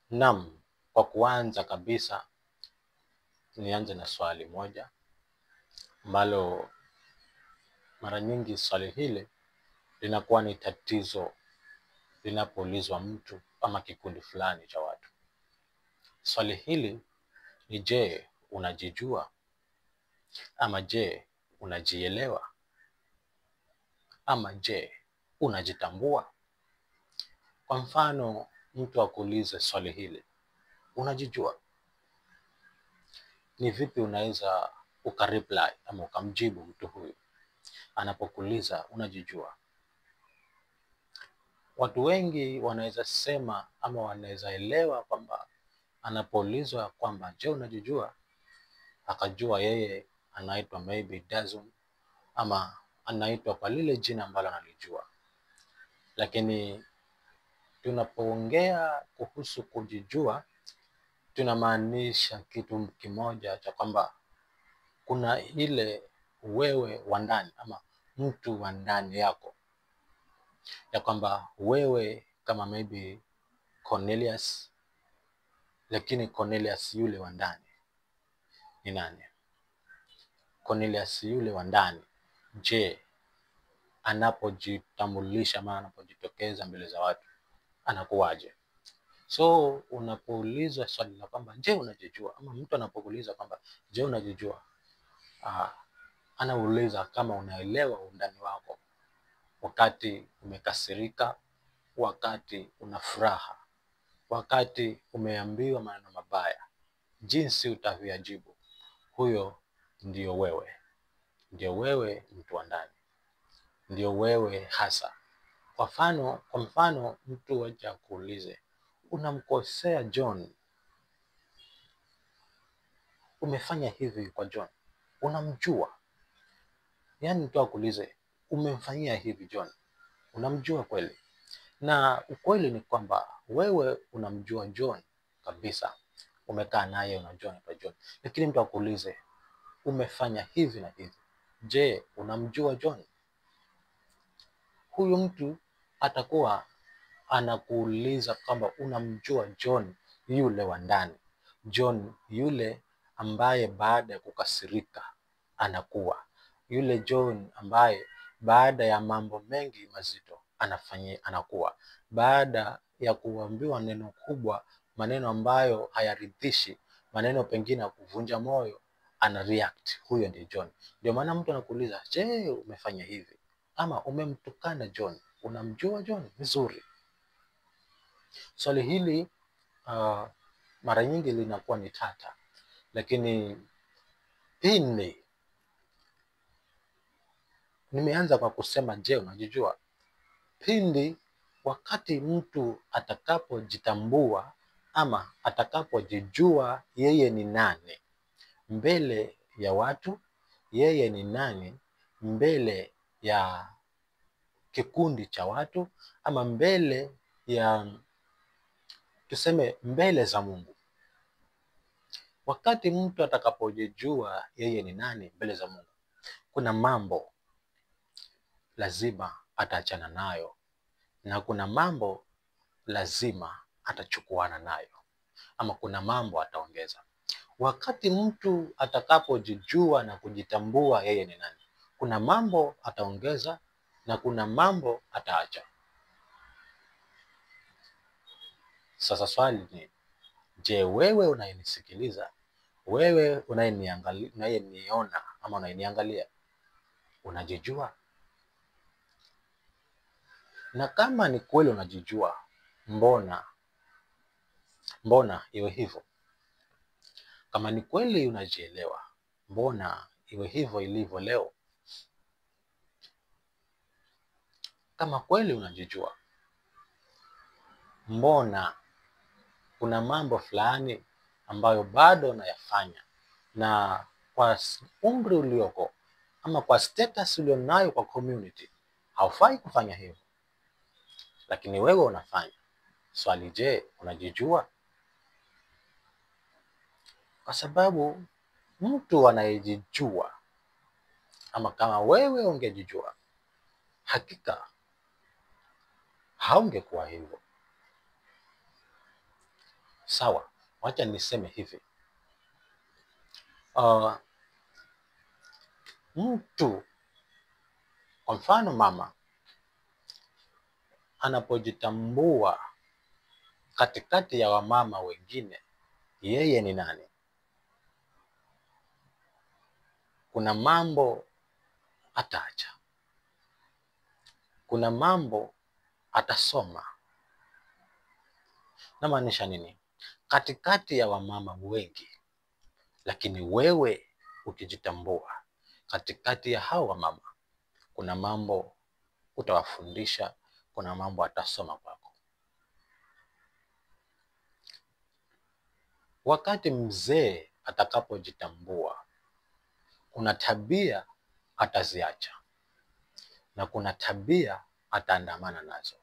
Naam, kwa kuanza kabisa nianze na swali moja ambalo mara nyingi swali hili linakuwa ni tatizo linapoulizwa mtu ama kikundi fulani cha watu. Swali hili ni je, unajijua? Ama je, unajielewa? Ama je, unajitambua? Kwa mfano, mtu akuulize swali hili, unajijua? Ni vipi unaweza ukareply ama ukamjibu mtu huyu anapokuuliza unajijua? Watu wengi wanaweza sema ama wanaweza elewa kwamba anapoulizwa kwamba je, unajijua, akajua yeye anaitwa maybe Dazun ama anaitwa kwa lile jina ambalo analijua. Lakini tunapoongea kuhusu kujijua, tunamaanisha kitu kimoja cha kwamba kuna ile wewe wa ndani ama mtu wa ndani yako, ya kwamba wewe kama maybe Cornelius, lakini Cornelius yule wa ndani ni nani? Cornelius yule wa ndani, je, anapojitambulisha ama anapojitokeza mbele za watu anakuwaje? So unapoulizwa swali la kwamba je, unajijua, ama mtu anapokuuliza kwamba je, unajijua, anauliza kama unaelewa undani wako, wakati umekasirika, wakati una furaha, wakati umeambiwa maneno mabaya, jinsi utavyojibu. Huyo ndio wewe, mtu wa ndani, ndio wewe hasa. Kwa mfano mtu waje akuulize, unamkosea John, umefanya hivi kwa John, unamjua? Yaani mtu akuulize, umemfanyia hivi John, unamjua kweli? Na ukweli ni kwamba wewe unamjua John kabisa, umekaa naye, unajua anaitwa John. Lakini mtu akuulize, umefanya hivi na hivi, je, unamjua John? Huyu mtu atakuwa anakuuliza kwamba unamjua John yule wa ndani, John yule ambaye baada ya kukasirika anakuwa, yule John ambaye baada ya mambo mengi mazito anakuwa, baada ya kuambiwa neno kubwa, maneno ambayo hayaridhishi, maneno pengine ya kuvunja moyo, ana react. Huyo ndiye John. Ndio maana mtu anakuuliza, je, umefanya hivi ama umemtukana John, unamjua John vizuri? Swali hili mara nyingi linakuwa ni tata, lakini pindi nimeanza kwa kusema je, unajijua, pindi wakati mtu atakapojitambua ama atakapojijua yeye ni nani mbele ya watu, yeye ni nani mbele ya kikundi cha watu, ama mbele ya, tuseme, mbele za Mungu. Wakati mtu atakapojijua yeye ni nani mbele za Mungu, kuna mambo lazima ataachana nayo na kuna mambo lazima atachukuana nayo, ama kuna mambo ataongeza. Wakati mtu atakapojijua na kujitambua yeye ni nani, kuna mambo ataongeza na kuna mambo ataacha. Sasa swali ni, je, wewe unayenisikiliza, wewe unayeniona ama unayeniangalia, unajijua? Na kama ni kweli unajijua, mbona iwe hivyo? Kama ni kweli unajielewa, mbona iwe hivyo ilivyo leo? Kama kweli unajijua, mbona kuna mambo fulani ambayo bado unayafanya, na kwa umri ulioko ama kwa status ulionayo kwa community haufai kufanya hivyo, lakini wewe unafanya? Swali, je, unajijua? Kwa sababu mtu anayejijua, ama kama wewe ungejijua, hakika haungekuwa hivyo. Sawa, wacha niseme hivi. Mtu kwa mfano mama anapojitambua katikati ya wamama wengine, yeye ni nani? Kuna mambo ataacha, kuna mambo atasoma. Namaanisha nini? Katikati ya wamama wengi, lakini wewe ukijitambua katikati ya hao wamama, kuna mambo utawafundisha, kuna mambo atasoma kwako. Wakati mzee atakapojitambua, kuna tabia ataziacha na kuna tabia ataandamana nazo.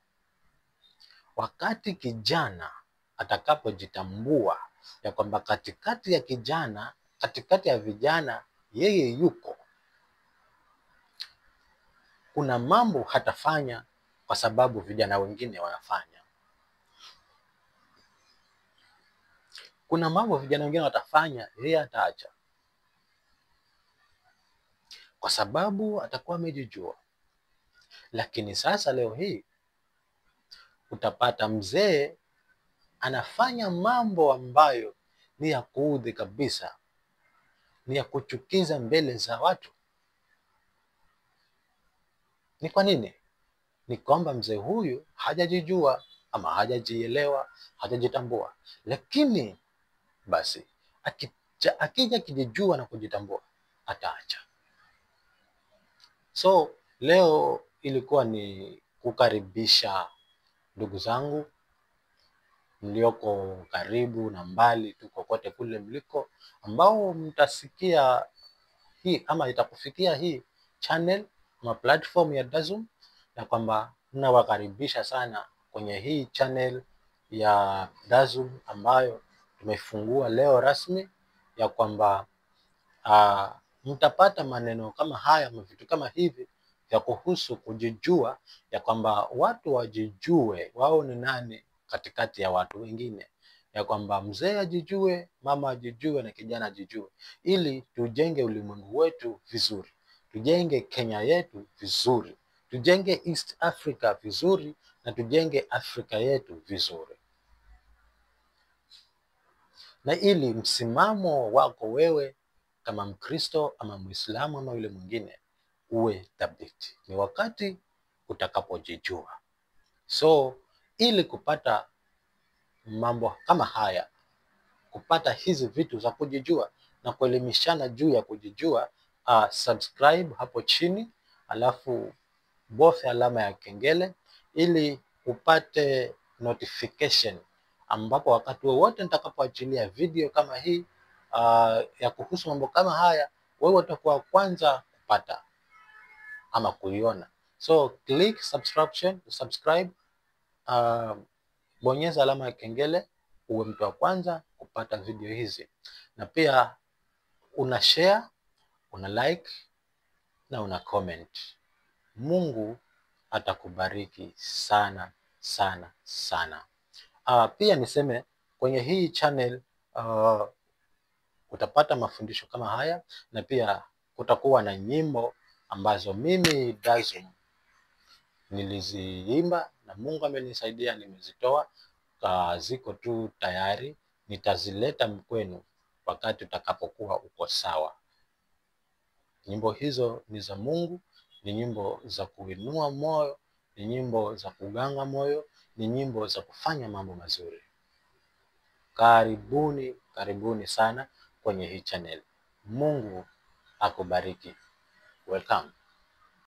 Wakati kijana atakapojitambua ya kwamba katikati ya vijana yeye yuko, kuna mambo hatafanya kwa sababu vijana wengine wanafanya. Kuna mambo vijana wengine watafanya, yeye ataacha kwa sababu atakuwa amejijua. Lakini sasa leo hii utapata mzee anafanya mambo ambayo ni ya kuudhi kabisa, ni ya kuchukiza mbele za watu. Ni kwa nini? Ni kwamba mzee huyu hajajijua ama hajajielewa, hajajitambua. Lakini basi akija kijijua na kujitambua, ataacha. So leo ilikuwa ni kukaribisha ndugu zangu mlioko karibu na mbali tu, kokote kule mliko, ambao mtasikia hii ama itakufikia hii channel ama platform ya DAZUM, na kwamba nawakaribisha sana kwenye hii channel ya DAZUM ambayo tumefungua leo rasmi, ya kwamba mtapata maneno kama haya, vitu kama hivi vya kuhusu kujijua, ya kwamba watu wajijue wao ni nani katikati ya watu wengine, ya kwamba mzee ajijue, mama ajijue na kijana ajijue, ili tujenge ulimwengu wetu vizuri, tujenge Kenya yetu vizuri, tujenge East Africa vizuri, na tujenge Afrika yetu vizuri. Na ili msimamo wako wewe kama Mkristo ama Muislamu ama yule mwingine uwe thabiti, ni wakati utakapojijua. So ili kupata mambo kama haya, kupata hizi vitu za kujijua na kuelimishana juu ya kujijua, subscribe hapo chini, alafu bofya alama ya kengele ili upate notification, ambapo wakati wowote nitakapoachilia video kama hii ya kuhusu mambo kama haya, wewe utakuwa kwanza kupata ama kuiona. So click subscribe, bonyeza alama ya kengele uwe mtu wa kwanza kupata video hizi, na pia una share, una like na una comment. Mungu atakubariki sana sana sana. Pia niseme kwenye hii channel utapata mafundisho kama haya, na pia kutakuwa na nyimbo ambazo mimi DAZUM niliziimba na Mungu amenisaidia, nimezitoa, ziko tu tayari, nitazileta kwenu wakati utakapokuwa uko sawa. Nyimbo hizo ni za Mungu, ni nyimbo za kuinua moyo, ni nyimbo za kuganga moyo, ni nyimbo za kufanya mambo mazuri. Karibuni sana kwenye hii channel. Mungu akubariki. Welcome.